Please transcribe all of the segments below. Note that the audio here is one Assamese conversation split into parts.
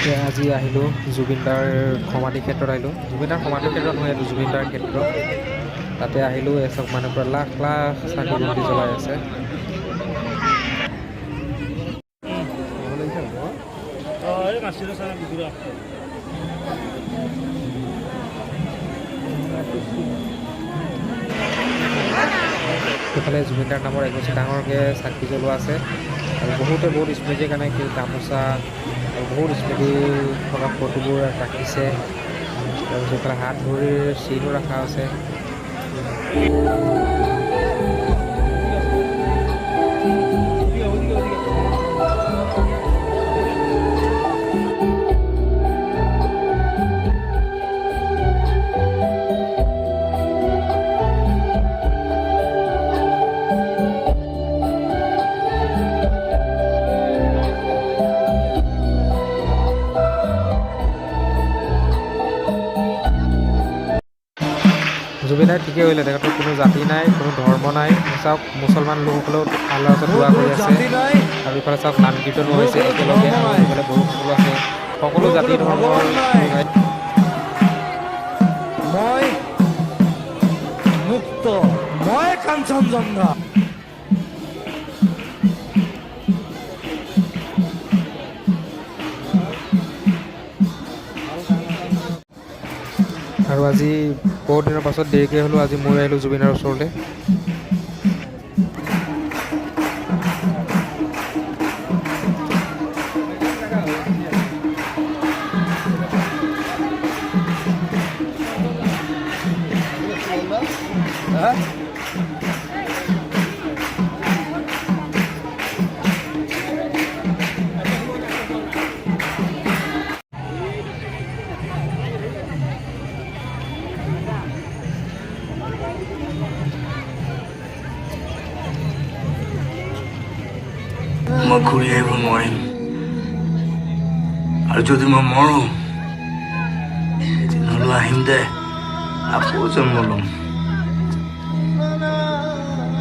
আজি আহিলোঁ জুবিনদাৰ সমাধি ক্ষেত্ৰত আহিলোঁ। জুবিনদাৰ সমাধি ক্ষেত্ৰত নহয়, এইটো জুবিনদাৰ ক্ষেত্ৰ। তাতে আহিলোঁ, এচব মানুহ পৰা লাখ লাখ চাকি বন্তি জ্বলাই আছে। সেইফালে জুবিনদাৰ নামৰ এগছি ডাঙৰকৈ চাকি জ্বলোৱা আছে আৰু বহুতে বহুত স্মৃতিৰ কাৰণে গামোচা আৰু বহুত স্মৃতি থকা ফটোবোৰ ৰাখিছে। তাৰপিছত এইফালে হাত ভৰিৰ চিনো ৰখা আছে। জুবিনদাই ঠিকেই কৰিলে, তেখেতৰ কোনো জাতি নাই, কোনো ধৰ্ম নাই। চাওক মুছলমান লোকসকলেও আল্লাহৰ ওচৰত দোৱা কৰি আছে আৰু ইফালে চাওক নাম কীৰ্তনো হৈছে একেলগে, আৰু ইফালে বড়োসকলো আছে। সকলো জাতি ধৰ্মৰ মই মুক্ত, মই কাঞ্চনজংঘা। আৰু আজি বহুত দিনৰ পাছত দেৰিকৈ হ'লেও আজি মই আহিলোঁ জুবিনৰ ওচৰলৈ। মই ঘূৰি আহিব নোৱাৰিম, আৰু যদি মই মৰো এদিন হ'লেও আহিম দে, আকৌ জন্ম ল'ম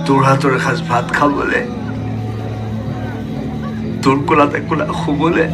তোৰ হাতৰ এসাঁজ ভাত খাবলে, তোৰ কোলাতে কোলা শুবলে।